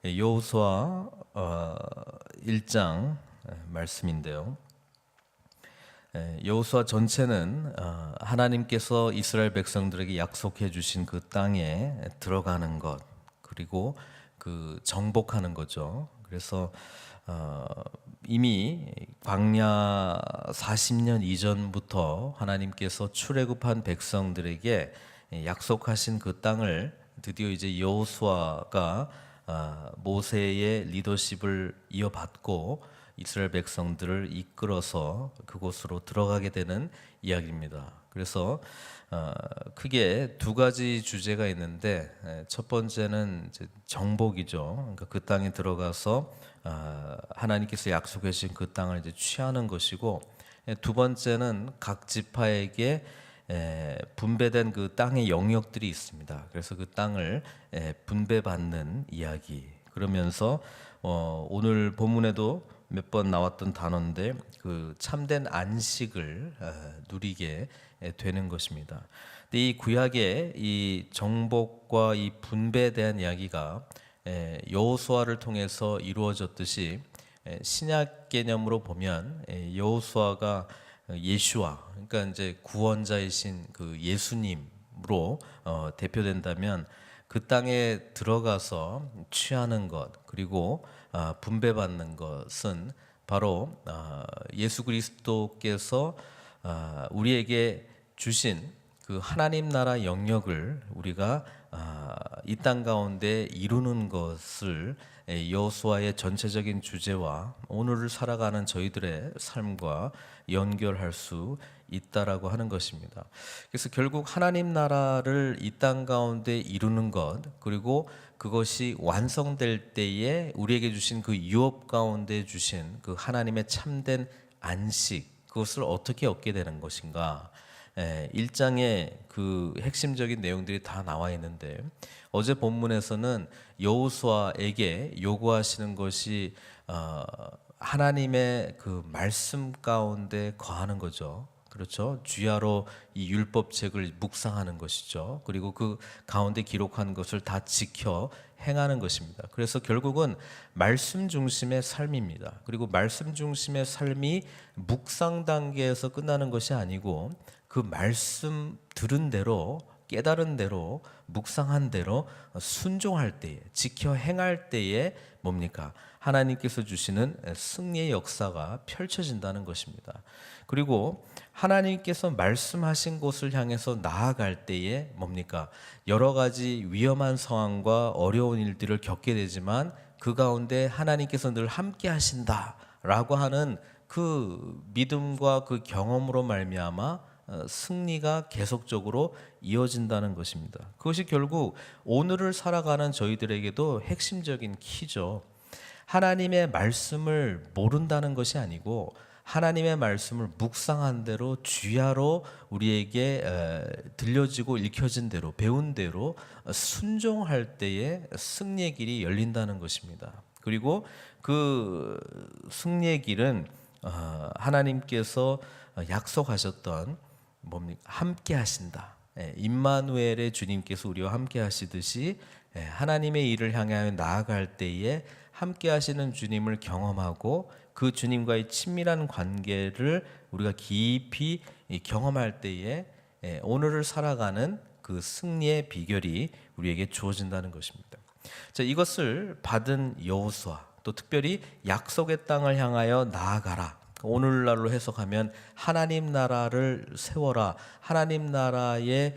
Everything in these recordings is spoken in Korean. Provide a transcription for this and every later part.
여호수아 1장 말씀인데요. 여호수아 전체는 하나님께서 이스라엘 백성들에게 약속해 주신 그 땅에 들어가는 것, 그리고 그 정복하는 거죠. 그래서 이미 광야 40년 이전부터 하나님께서 출애굽한 백성들에게 약속하신 그 땅을 드디어 이제 여호수아가 모세의 리더십을 이어받고 이스라엘 백성들을 이끌어서 그곳으로 들어가게 되는 이야기입니다. 그래서 크게 두 가지 주제가 있는데, 첫 번째는 이제 정복이죠. 그러니까 그 땅에 들어가서 하나님께서 약속해 주신 그 땅을 이제 취하는 것이고, 두 번째는 각 지파에게 분배된 그 땅의 영역들이 있습니다. 그래서 그 땅을 분배받는 이야기. 그러면서 오늘 본문에도 몇 번 나왔던 단어인데, 그 참된 안식을 누리게 되는 것입니다. 근데 이 구약의 이 정복과 이 분배에 대한 이야기가 여호수아를 통해서 이루어졌듯이, 신약 개념으로 보면 여호수아가 예슈아, 그러니까 이제 구원자이신 그 예수님으로 대표된다면, 그 땅에 들어가서 취하는 것, 그리고 분배받는 것은 바로 예수 그리스도께서 우리에게 주신 그 하나님 나라 영역을 우리가 이 땅 가운데 이루는 것을 여호수아의 전체적인 주제와 오늘을 살아가는 저희들의 삶과 연결할 수 있다라고 하는 것입니다. 그래서 결국 하나님 나라를 이 땅 가운데 이루는 것, 그리고 그것이 완성될 때에 우리에게 주신 그 유업 가운데 주신 그 하나님의 참된 안식, 그것을 어떻게 얻게 되는 것인가. 1장에 그 핵심적인 내용들이 다 나와 있는데, 어제 본문에서는 여호수아에게 요구하시는 것이 하나님의 그 말씀 가운데 거하는 거죠. 그렇죠. 주야로 이 율법책을 묵상하는 것이죠. 그리고 그 가운데 기록한 것을 다 지켜 행하는 것입니다. 그래서 결국은 말씀 중심의 삶입니다. 그리고 말씀 중심의 삶이 묵상 단계에서 끝나는 것이 아니고, 그 말씀 들은 대로, 깨달은 대로, 묵상한 대로 순종할 때에, 지켜 행할 때에 뭡니까? 하나님께서 주시는 승리의 역사가 펼쳐진다는 것입니다. 그리고 하나님께서 말씀하신 곳을 향해서 나아갈 때에 뭡니까? 여러 가지 위험한 상황과 어려운 일들을 겪게 되지만, 그 가운데 하나님께서 늘 함께 하신다라고 하는 그 믿음과 그 경험으로 말미암아 승리가 계속적으로 이어진다는 것입니다. 그것이 결국 오늘을 살아가는 저희들에게도 핵심적인 키죠. 하나님의 말씀을 모른다는 것이 아니고, 하나님의 말씀을 묵상한 대로 주야로 우리에게 들려지고 읽혀진 대로, 배운 대로 순종할 때에 승리의 길이 열린다는 것입니다. 그리고 그 승리의 길은 하나님께서 약속하셨던 뭡니까? 함께 하신다. 임마누엘의 주님께서 우리와 함께 하시듯이 하나님의 일을 향하여 나아갈 때에 함께 하시는 주님을 경험하고, 그 주님과의 친밀한 관계를 우리가 깊이 경험할 때에 오늘을 살아가는 그 승리의 비결이 우리에게 주어진다는 것입니다. 자, 이것을 받은 여호수아, 또 특별히 약속의 땅을 향하여 나아가라. 오늘날로 해석하면 하나님 나라를 세워라, 하나님 나라에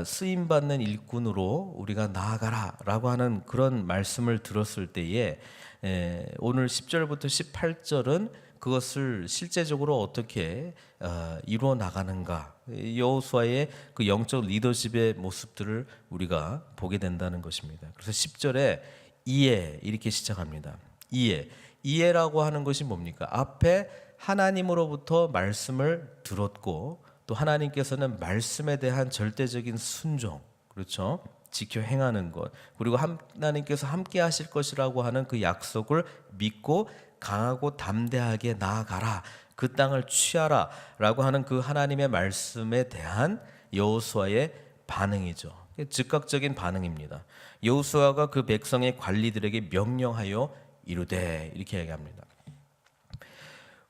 쓰임받는 일꾼으로 우리가 나아가라라고 하는 그런 말씀을 들었을 때에, 오늘 10절부터 18절은 그것을 실제적으로 어떻게 이루어 나가는가, 여호수아의 그 영적 리더십의 모습들을 우리가 보게 된다는 것입니다. 그래서 10절에 이에 이렇게 시작합니다. 이에라고 하는 것이 뭡니까? 앞에 하나님으로부터 말씀을 들었고, 또 하나님께서는 말씀에 대한 절대적인 순종, 그렇죠? 지켜 행하는 것, 그리고 하나님께서 함께 하실 것이라고 하는 그 약속을 믿고 강하고 담대하게 나아가라, 그 땅을 취하라 라고 하는 그 하나님의 말씀에 대한 여호수아의 반응이죠. 즉각적인 반응입니다. 여호수아가 그 백성의 관리들에게 명령하여 이르되 이렇게 얘기합니다.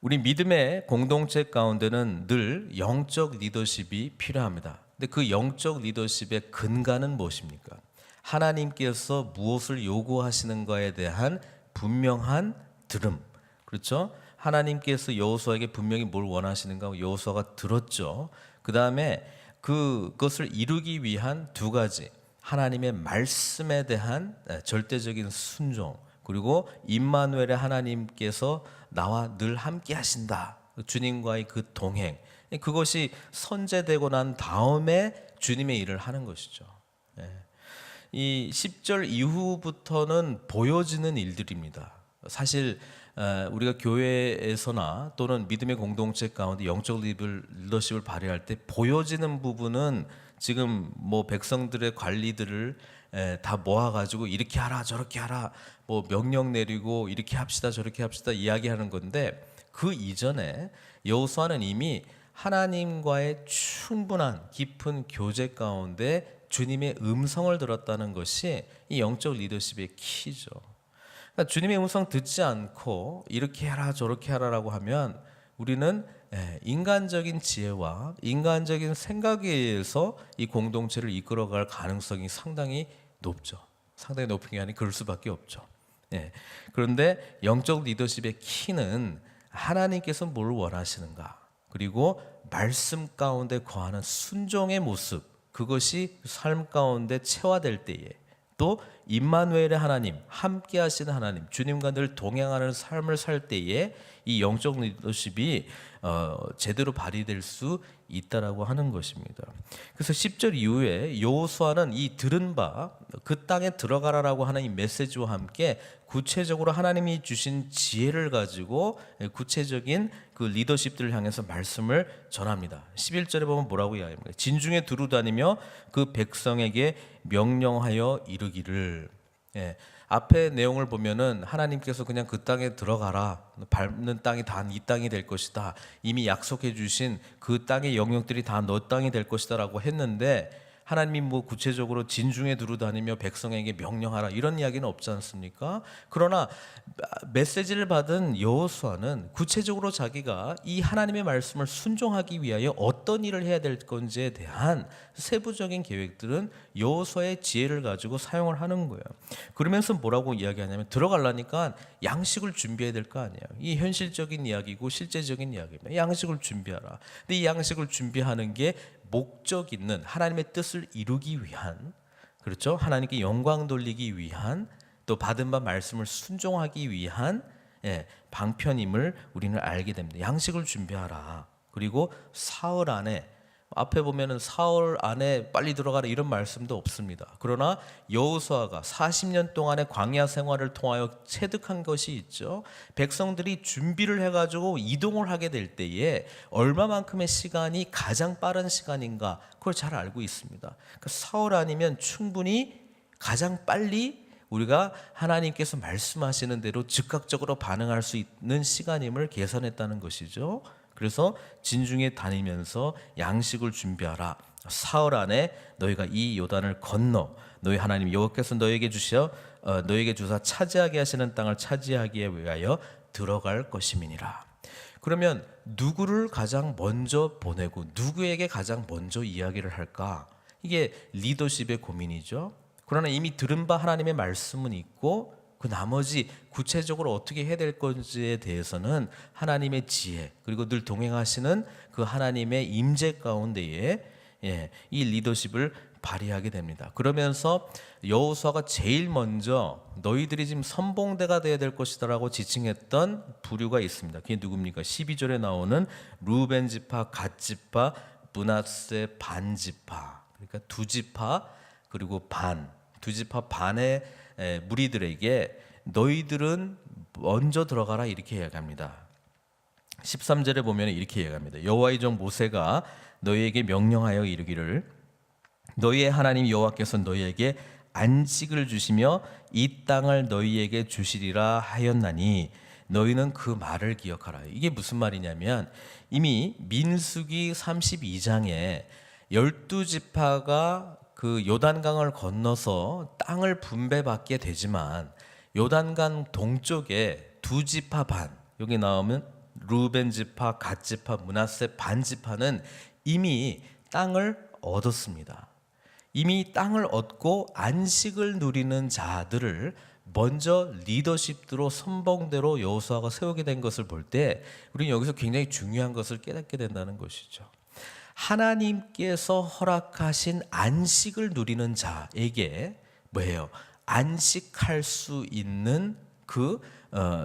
우리 믿음의 공동체 가운데는 늘 영적 리더십이 필요합니다. 근데 그 영적 리더십의 근간은 무엇입니까? 하나님께서 무엇을 요구하시는가에 대한 분명한 들음. 그렇죠? 하나님께서 여호수아에게 분명히 뭘 원하시는가 여호수아가 들었죠. 그 다음에 그것을 이루기 위한 두 가지, 하나님의 말씀에 대한 절대적인 순종, 그리고 임마누엘의 하나님께서 나와 늘 함께 하신다, 주님과의 그 동행, 그것이 선제되고 난 다음에 주님의 일을 하는 것이죠. 이 10절 이후부터는 보여지는 일들입니다. 사실 우리가 교회에서나 또는 믿음의 공동체 가운데 영적 리더십을 발휘할 때 보여지는 부분은 지금 뭐 백성들의 관리들을 다 모아가지고 이렇게 하라 저렇게 하라 뭐 명령 내리고 이렇게 합시다 저렇게 합시다 이야기하는 건데, 그 이전에 여호수아는 이미 하나님과의 충분한 깊은 교제 가운데 주님의 음성을 들었다는 것이 이 영적 리더십의 키죠. 그러니까 주님의 음성 듣지 않고 이렇게 해라 저렇게 하라라고 하면 우리는 인간적인 지혜와 인간적인 생각에 의해서 이 공동체를 이끌어갈 가능성이 상당히 높죠. 상당히 높은 게 아니라 그럴 수밖에 없죠. 그런데 영적 리더십의 키는 하나님께서 뭘 원하시는가, 그리고 말씀 가운데 거하는 순종의 모습, 그것이 삶 가운데 체화될 때에, 또 임마누엘의 하나님, 함께 하시는 하나님, 주님과 늘 동행하는 삶을 살 때에 이 영적 리더십이 제대로 발휘될 수 있다라고 하는 것입니다. 그래서 10절 이후에 여호수아는 이 들은 바 그 땅에 들어가라라고 하는 이 메시지와 함께 구체적으로 하나님이 주신 지혜를 가지고 구체적인 그 리더십들을 향해서 말씀을 전합니다. 11절에 보면 뭐라고 이야기합니까? 진중에 두루 다니며 그 백성에게 명령하여 이르기를. 앞에 내용을 보면은 하나님께서 그냥 그 땅에 들어가라, 밟는 땅이 다 네 땅이 될 것이다, 이미 약속해 주신 그 땅의 영역들이 다 너 땅이 될 것이다 라고 했는데, 하나님이 뭐 구체적으로 진중에 두루 다니며 백성에게 명령하라 이런 이야기는 없지 않습니까? 그러나 메시지를 받은 여호수아는 구체적으로 자기가 이 하나님의 말씀을 순종하기 위하여 어떤 일을 해야 될 건지에 대한 세부적인 계획들은 여호수아의 지혜를 가지고 사용을 하는 거예요. 그러면서 뭐라고 이야기하냐면, 들어가려니까 양식을 준비해야 될 거 아니에요. 이 현실적인 이야기고 실제적인 이야기입니다. 양식을 준비하라. 근데 이 양식을 준비하는 게 목적 있는 하나님의 뜻을 이루기 위한, 그렇죠? 하나님께 영광 돌리기 위한, 또 받은 바 말씀을 순종하기 위한 방편임을 우리는 알게 됩니다. 양식을 준비하라. 그리고 사흘 안에, 앞에 보면은 사흘 안에 빨리 들어가라 이런 말씀도 없습니다. 그러나 여호수아가 40년 동안의 광야 생활을 통하여 체득한 것이 있죠. 백성들이 준비를 해가지고 이동을 하게 될 때에 얼마만큼의 시간이 가장 빠른 시간인가, 그걸 잘 알고 있습니다. 그러니까 사흘 아니면 충분히 가장 빨리 우리가 하나님께서 말씀하시는 대로 즉각적으로 반응할 수 있는 시간임을 계산했다는 것이죠. 그래서 진중에 다니면서 양식을 준비하라. 사흘 안에 너희가 이 요단을 건너 너희 하나님 여호와께서 너희에게 주사 차지하게 하시는 땅을 차지하기에 위하여 들어갈 것임이니라. 그러면 누구를 가장 먼저 보내고 누구에게 가장 먼저 이야기를 할까? 이게 리더십의 고민이죠. 그러나 이미 들은 바 하나님의 말씀은 있고, 그 나머지 구체적으로 어떻게 해야 될 건지에 대해서는 하나님의 지혜, 그리고 늘 동행하시는 그 하나님의 임재 가운데에 이 리더십을 발휘하게 됩니다. 그러면서 여호수아가 제일 먼저 너희들이 지금 선봉대가 되어야 될 것이다라고 지칭했던 부류가 있습니다. 그게 누굽니까? 12절에 나오는 루벤 지파, 갓 지파, 므낫세 반 지파. 그러니까 두 지파 그리고 두 지파 반의 무리들에게 너희들은 먼저 들어가라 이렇게 이야기합니다. 13절에 보면 이렇게 이야기합니다. 여호와의 종 모세가 너희에게 명령하여 이르기를 너희의 하나님 여호와께서 너희에게 안식을 주시며 이 땅을 너희에게 주시리라 하였나니 너희는 그 말을 기억하라. 이게 무슨 말이냐면, 이미 민수기 32장에 12지파가 그 요단강을 건너서 땅을 분배받게 되지만 요단강 동쪽에 두 지파 반, 여기 나오면 루벤 지파, 갓 지파, 므낫세 반 지파는 이미 땅을 얻었습니다. 이미 땅을 얻고 안식을 누리는 자들을 먼저 리더십으로 선봉대로 여호수아가 세우게 된 것을 볼 때 우리는 여기서 굉장히 중요한 것을 깨닫게 된다는 것이죠. 하나님께서 허락하신 안식을 누리는 자에게 뭐예요? 안식할 수 있는 그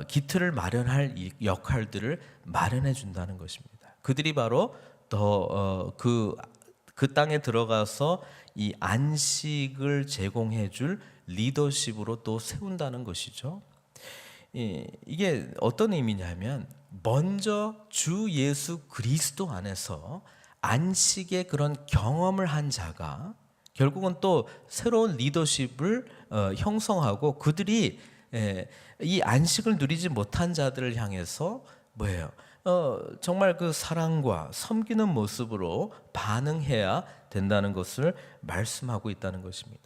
기틀을 마련할 역할들을 마련해 준다는 것입니다. 그들이 바로 그 땅에 들어가서 이 안식을 제공해 줄 리더십으로 또 세운다는 것이죠. 이게 어떤 의미냐면 먼저 주 예수 그리스도 안에서 안식의 그런 경험을 한 자가 결국은 또 새로운 리더십을 형성하고 그들이 이 안식을 누리지 못한 자들을 향해서 뭐예요? 정말 그 사랑과 섬기는 모습으로 반응해야 된다는 것을 말씀하고 있다는 것입니다.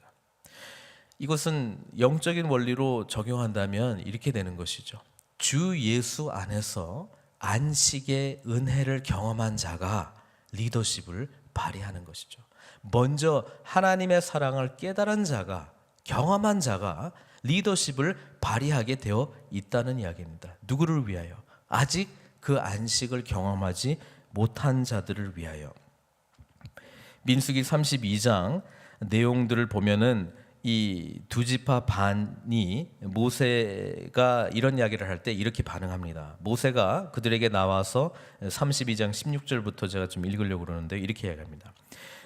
이것은 영적인 원리로 적용한다면 이렇게 되는 것이죠. 주 예수 안에서 안식의 은혜를 경험한 자가 리더십을 발휘하는 것이죠. 먼저 하나님의 사랑을 깨달은 자가, 경험한 자가 리더십을 발휘하게 되어 있다는 이야기입니다. 누구를 위하여? 아직 그 안식을 경험하지 못한 자들을 위하여. 민수기 32장 내용들을 보면은 이 두 지파 반이 모세가 이런 이야기를 할 때 이렇게 반응합니다. 모세가 그들에게 나와서 32장 16절부터 제가 좀 읽으려고 그러는데 이렇게 이야기합니다.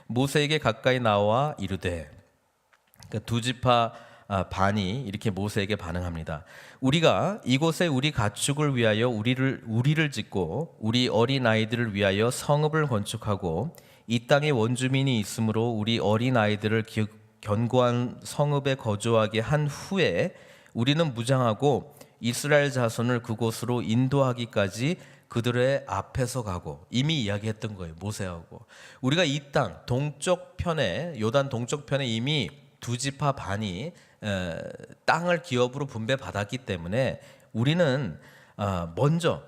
모세에게 가까이 나와 이르되, 그러니까 두 지파 반이 이렇게 모세에게 반응합니다. 우리가 이곳에 우리 가축을 위하여 우리를 짓고 우리 어린 아이들을 위하여 성읍을 건축하고 이 땅에 원주민이 있으므로 우리 어린 아이들을 견고한 성읍에 거주하게 한 후에 우리는 무장하고 이스라엘 자손을 그곳으로 인도하기까지 그들의 앞에서 가고, 이미 이야기했던 거예요. 모세하고 우리가 이 땅 동쪽 편에, 요단 동쪽 편에 이미 두 지파 반이 땅을 기업으로 분배받았기 때문에 우리는 먼저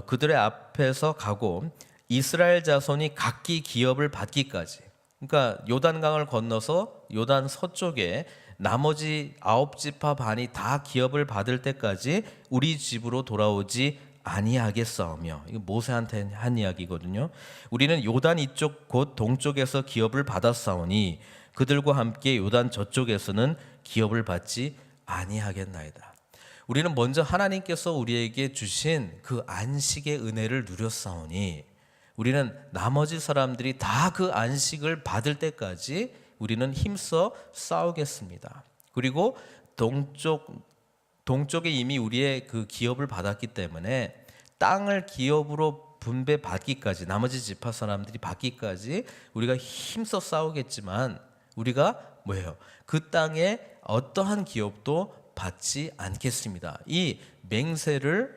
그들의 앞에서 가고 이스라엘 자손이 각기 기업을 받기까지, 그러니까 요단강을 건너서 요단 서쪽에 나머지 9지파 반이 다 기업을 받을 때까지 우리 집으로 돌아오지 아니하겠사오며, 이거 모세한테 한 이야기거든요. 우리는 요단 이쪽 곧 동쪽에서 기업을 받았사오니 그들과 함께 요단 저쪽에서는 기업을 받지 아니하겠나이다. 우리는 먼저 하나님께서 우리에게 주신 그 안식의 은혜를 누렸사오니 우리는 나머지 사람들이 다 그 안식을 받을 때까지 우리는 힘써 싸우겠습니다. 그리고 동쪽에 이미 우리의 그 기업을 받았기 때문에 땅을 기업으로 분배받기까지, 나머지 지파 사람들이 받기까지 우리가 힘써 싸우겠지만 우리가 뭐예요? 그 땅에 어떠한 기업도 받지 않겠습니다. 이 맹세를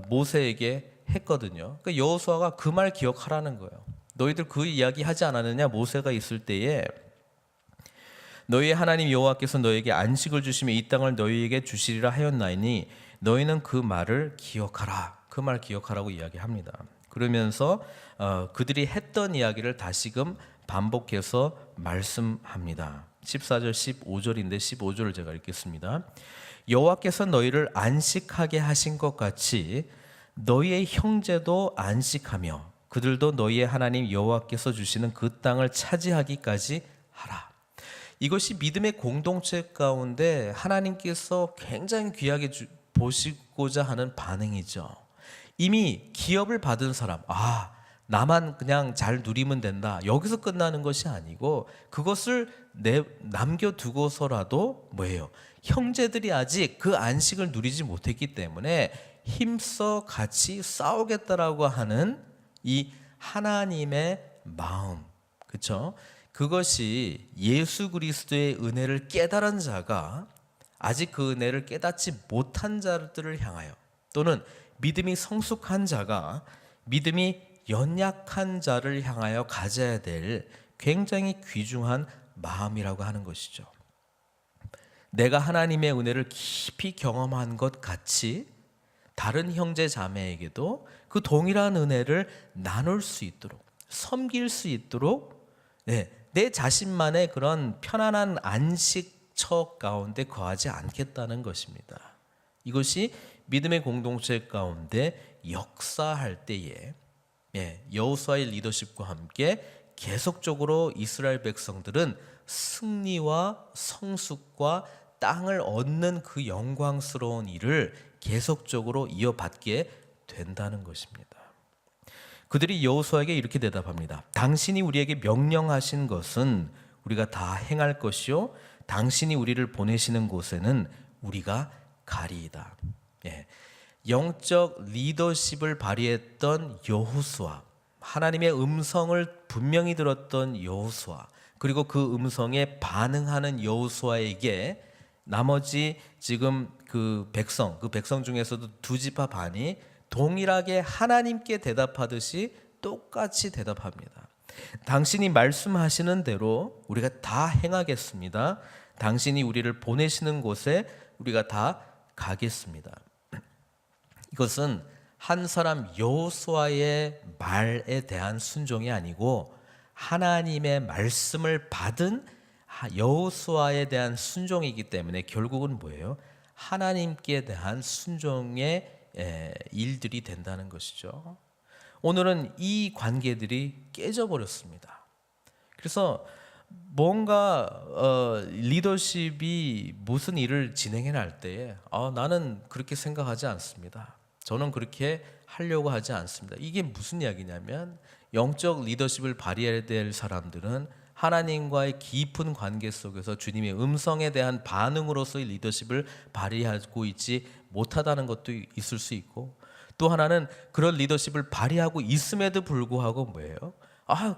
모세에게 했거든요. 그러니까 여호수아가 그 말 기억하라는 거예요. 너희들 그 이야기 하지 않았느냐? 모세가 있을 때에 너희의 하나님 여호와께서 너희에게 안식을 주시며 이 땅을 너희에게 주시리라 하였나이니 너희는 그 말을 기억하라. 그 말 기억하라고 이야기합니다. 그러면서 그들이 했던 이야기를 다시금 반복해서 말씀합니다. 14절 15절인데 15절을 제가 읽겠습니다. 여호와께서 너희를 안식하게 하신 것 같이 너희의 형제도 안식하며 그들도 너희의 하나님 여호와께서 주시는 그 땅을 차지하기까지 하라. 이것이 믿음의 공동체 가운데 하나님께서 굉장히 귀하게 보시고자 하는 반응이죠. 이미 기업을 받은 사람, 나만 그냥 잘 누리면 된다, 여기서 끝나는 것이 아니고 그것을 남겨두고서라도 뭐예요? 형제들이 아직 그 안식을 누리지 못했기 때문에 힘써 같이 싸우겠다라고 하는 이 하나님의 마음, 그렇죠? 그것이 예수 그리스도의 은혜를 깨달은 자가 아직 그 은혜를 깨닫지 못한 자들을 향하여, 또는 믿음이 성숙한 자가 믿음이 연약한 자를 향하여 가져야 될 굉장히 귀중한 마음이라고 하는 것이죠. 내가 하나님의 은혜를 깊이 경험한 것 같이 다른 형제 자매에게도 그 동일한 은혜를 나눌 수 있도록, 섬길 수 있도록 내 자신만의 그런 편안한 안식처 가운데 거하지 않겠다는 것입니다. 이것이 믿음의 공동체 가운데 역사할 때에 여호수아의 리더십과 함께 계속적으로 이스라엘 백성들은 승리와 성숙과 땅을 얻는 그 영광스러운 일을 계속적으로 이어받게 된다는 것입니다. 그들이 여호수아에게 이렇게 대답합니다. 당신이 우리에게 명령하신 것은 우리가 다 행할 것이요 당신이 우리를 보내시는 곳에는 우리가 가리이다. 영적 리더십을 발휘했던 여호수아, 하나님의 음성을 분명히 들었던 여호수아, 그리고 그 음성에 반응하는 여호수아에게 나머지 지금 그 백성 중에서도 두 지파 반이 동일하게 하나님께 대답하듯이 똑같이 대답합니다. 당신이 말씀하시는 대로 우리가 다 행하겠습니다. 당신이 우리를 보내시는 곳에 우리가 다 가겠습니다. 이것은 한 사람 여호수아의 말에 대한 순종이 아니고 하나님의 말씀을 받은 여호수아에 대한 순종이기 때문에 결국은 뭐예요? 하나님께 대한 순종의 일들이 된다는 것이죠. 오늘은 이 관계들이 깨져버렸습니다. 그래서 뭔가 리더십이 무슨 일을 진행해 날 때에 나는 그렇게 생각하지 않습니다. 저는 그렇게 하려고 하지 않습니다. 이게 무슨 이야기냐면 영적 리더십을 발휘해야 될 사람들은 하나님과의 깊은 관계 속에서 주님의 음성에 대한 반응으로서의 리더십을 발휘하고 있지 못하다는 것도 있을 수 있고, 또 하나는 그런 리더십을 발휘하고 있음에도 불구하고 뭐예요?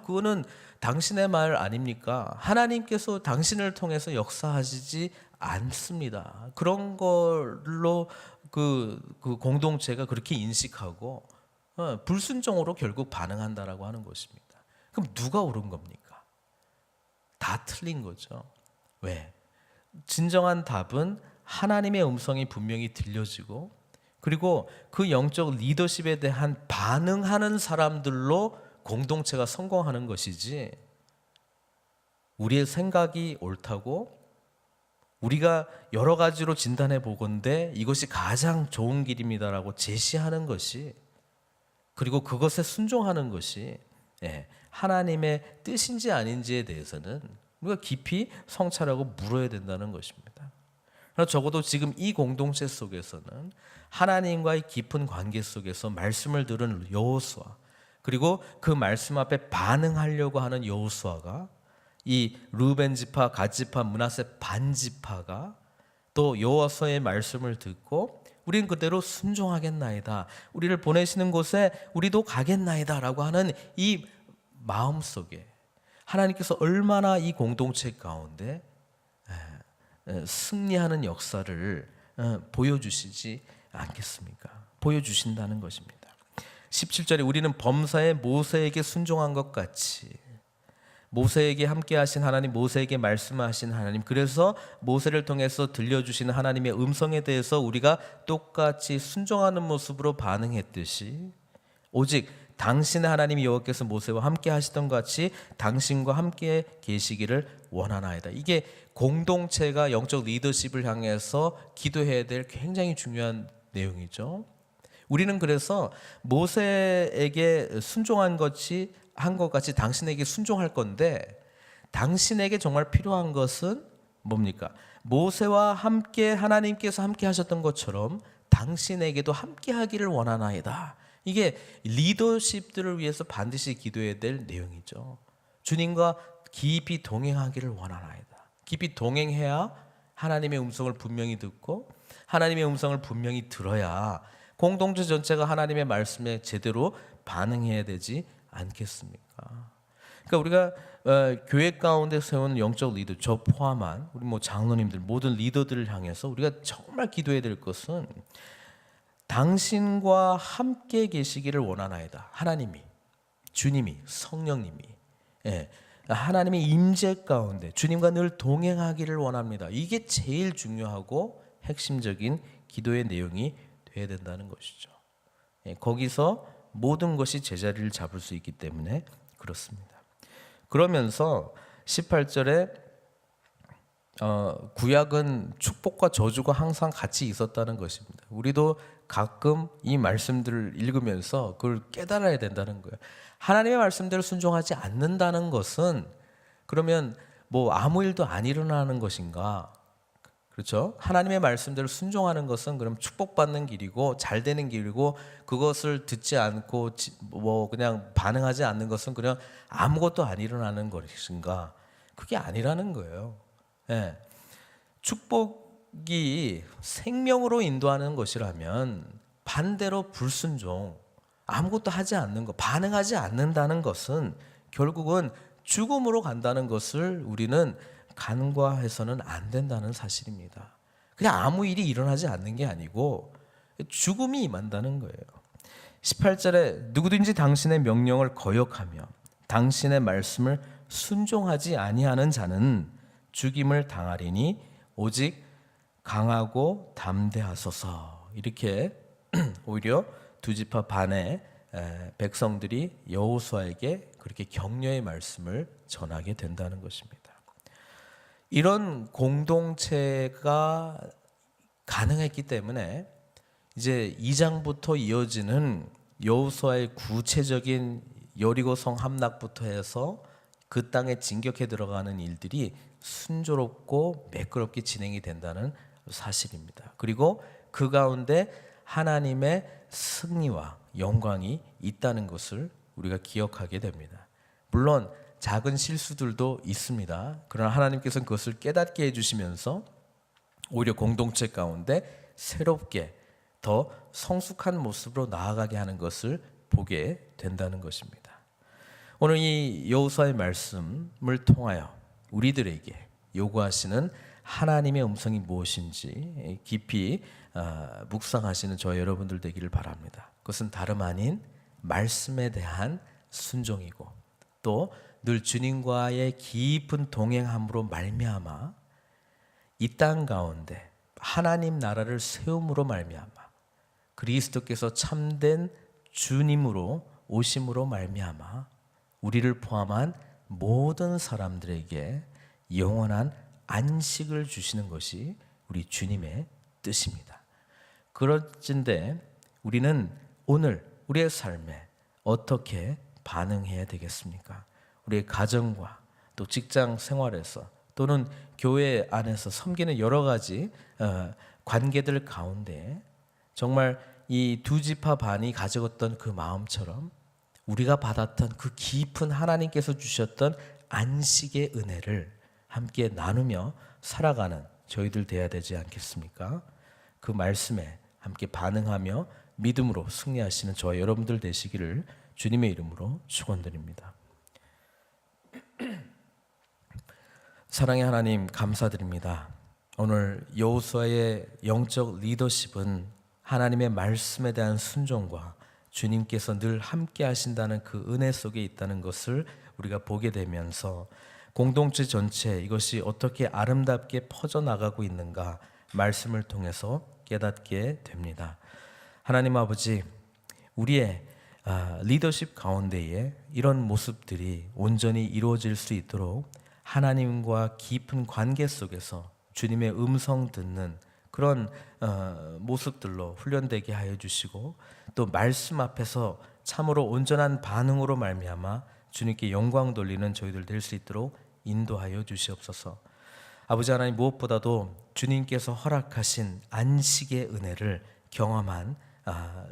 그거는 당신의 말 아닙니까? 하나님께서 당신을 통해서 역사하시지 않습니다. 그런 걸로 그 공동체가 그렇게 인식하고 불순종으로 결국 반응한다라고 하는 것입니다. 그럼 누가 옳은 겁니까? 다 틀린 거죠. 왜? 진정한 답은 하나님의 음성이 분명히 들려지고, 그리고 그 영적 리더십에 대한 반응하는 사람들로 공동체가 성공하는 것이지, 우리의 생각이 옳다고 우리가 여러 가지로 진단해 보건대 이것이 가장 좋은 길입니다라고 제시하는 것이, 그리고 그것에 순종하는 것이 하나님의 뜻인지 아닌지에 대해서는 우리가 깊이 성찰하고 물어야 된다는 것입니다. 그러나 적어도 지금 이 공동체 속에서는 하나님과의 깊은 관계 속에서 말씀을 들은 여호수아, 그리고 그 말씀 앞에 반응하려고 하는 여호수아가, 이 르우벤 지파, 갓 지파, 므낫세 반 지파가 또 여호수아의 말씀을 듣고 우리는 그대로 순종하겠나이다, 우리를 보내시는 곳에 우리도 가겠나이다 라고 하는 이 마음속에 하나님께서 얼마나 이 공동체 가운데 승리하는 역사를 보여주시지 않겠습니까? 보여주신다는 것입니다. 17절에 우리는 범사에 모세에게 순종한 것 같이, 모세에게 함께 하신 하나님, 모세에게 말씀하신 하나님, 그래서 모세를 통해서 들려주시는 하나님의 음성에 대해서 우리가 똑같이 순종하는 모습으로 반응했듯이, 오직 당신의 하나님 여호와께서 모세와 함께 하시던 같이 당신과 함께 계시기를 원하나이다. 이게 공동체가 영적 리더십을 향해서 기도해야 될 굉장히 중요한 내용이죠. 우리는 그래서 모세에게 순종한 것이 한 것 같이 당신에게 순종할 건데, 당신에게 정말 필요한 것은 뭡니까? 모세와 함께 하나님께서 함께 하셨던 것처럼 당신에게도 함께 하기를 원하나이다. 이게 리더십들을 위해서 반드시 기도해야 될 내용이죠. 주님과 깊이 동행하기를 원하나이다. 깊이 동행해야 하나님의 음성을 분명히 듣고 하나님의 음성을 분명히 들어야 공동체 전체가 하나님의 말씀에 제대로 반응해야 되지 않겠습니까? 그러니까 우리가 교회 가운데 세우는 영적 리더, 저 포함한 우리 장로님들, 모든 리더들을 향해서 우리가 정말 기도해야 될 것은 당신과 함께 계시기를 원하나이다. 하나님이, 주님이, 성령님이 하나님의 임재 가운데 주님과 늘 동행하기를 원합니다. 이게 제일 중요하고 핵심적인 기도의 내용이 돼야 된다는 것이죠. 거기서 모든 것이 제자리를 잡을 수 있기 때문에 그렇습니다. 그러면서 18절에 구약은 축복과 저주가 항상 같이 있었다는 것입니다. 우리도 가끔 이 말씀들을 읽으면서 그걸 깨달아야 된다는 거예요. 하나님의 말씀대로 순종하지 않는다는 것은 그러면 뭐 아무 일도 안 일어나는 것인가? 그렇죠? 하나님의 말씀대로 순종하는 것은 그럼 축복받는 길이고 잘 되는 길이고, 그것을 듣지 않고 뭐 그냥 반응하지 않는 것은 그냥 아무것도 안 일어나는 것인가? 그게 아니라는 거예요. 예. 축복이 생명으로 인도하는 것이라면 반대로 불순종, 아무것도 하지 않는 것, 반응하지 않는다는 것은 결국은 죽음으로 간다는 것을 우리는 간과해서는 안 된다는 사실입니다. 그냥 아무 일이 일어나지 않는 게 아니고 죽음이 임한다는 거예요. 18절에 누구든지 당신의 명령을 거역하며 당신의 말씀을 순종하지 아니하는 자는 죽임을 당하리니 오직 강하고 담대하소서. 이렇게 오히려 두 지파 반의 백성들이 여호수아에게 그렇게 격려의 말씀을 전하게 된다는 것입니다. 이런 공동체가 가능했기 때문에 이제 2장부터 이어지는 여호수아의 구체적인 여리고성 함락부터 해서 그 땅에 진격해 들어가는 일들이 순조롭고 매끄럽게 진행이 된다는 사실입니다. 그리고 그 가운데 하나님의 승리와 영광이 있다는 것을 우리가 기억하게 됩니다. 물론 작은 실수들도 있습니다. 그러나 하나님께서는 그것을 깨닫게 해주시면서 오히려 공동체 가운데 새롭게 더 성숙한 모습으로 나아가게 하는 것을 보게 된다는 것입니다. 오늘 이 여호수아의 말씀을 통하여 우리들에게 요구하시는 하나님의 음성이 무엇인지 깊이 묵상하시는 저와 여러분들 되기를 바랍니다. 그것은 다름 아닌 말씀에 대한 순종이고 또 늘 주님과의 깊은 동행함으로 말미암아 이 땅 가운데 하나님 나라를 세움으로 말미암아 그리스도께서 참된 주님으로 오심으로 말미암아 우리를 포함한 모든 사람들에게 영원한 안식을 주시는 것이 우리 주님의 뜻입니다. 그런데 우리는 오늘 우리의 삶에 어떻게 반응해야 되겠습니까? 우리의 가정과 또 직장 생활에서 또는 교회 안에서 섬기는 여러 가지 관계들 가운데 정말 이 두 지파 반이 가졌던 그 마음처럼 우리가 받았던 그 깊은 하나님께서 주셨던 안식의 은혜를 함께 나누며 살아가는 저희들 돼야 되지 않겠습니까? 그 말씀에 함께 반응하며 믿음으로 승리하시는 저와 여러분들 되시기를 주님의 이름으로 축원드립니다. 사랑의 하나님 감사드립니다. 오늘 여호수아의 영적 리더십은 하나님의 말씀에 대한 순종과 주님께서 늘 함께 하신다는 그 은혜 속에 있다는 것을 우리가 보게 되면서 공동체 전체 이것이 어떻게 아름답게 퍼져나가고 있는가 말씀을 통해서 깨닫게 됩니다. 하나님 아버지, 우리의 리더십 가운데에 이런 모습들이 온전히 이루어질 수 있도록 하나님과 깊은 관계 속에서 주님의 음성 듣는 그런 모습들로 훈련되게 하여 주시고 또 말씀 앞에서 참으로 온전한 반응으로 말미암아 주님께 영광 돌리는 저희들 될 수 있도록 인도하여 주시옵소서. 아버지 하나님, 무엇보다도 주님께서 허락하신 안식의 은혜를 경험한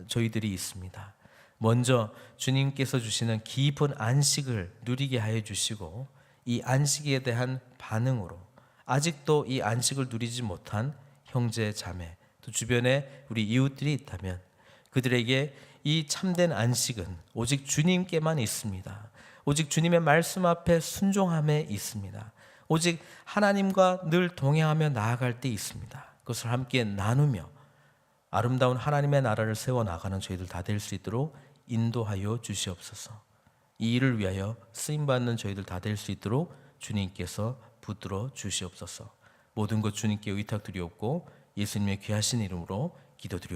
저희들이 있습니다. 먼저 주님께서 주시는 깊은 안식을 누리게 하여 주시고 이 안식에 대한 반응으로 아직도 이 안식을 누리지 못한 형제 자매 또 주변에 우리 이웃들이 있다면 그들에게 이 참된 안식은 오직 주님께만 있습니다. 오직 주님의 말씀 앞에 순종함에 있습니다. 오직 하나님과 늘 동행하며 나아갈 때 있습니다. 그것을 함께 나누며 아름다운 하나님의 나라를 세워나가는 저희들 다 될 수 있도록 인도하여 주시옵소서. 이 일을 위하여 쓰임 받는 저희들 다 될 수 있도록 주님께서 붙들어 주시옵소서. 모든 것 주님께 의탁드리옵고 예수님의 귀하신 이름으로 기도드리옵소서.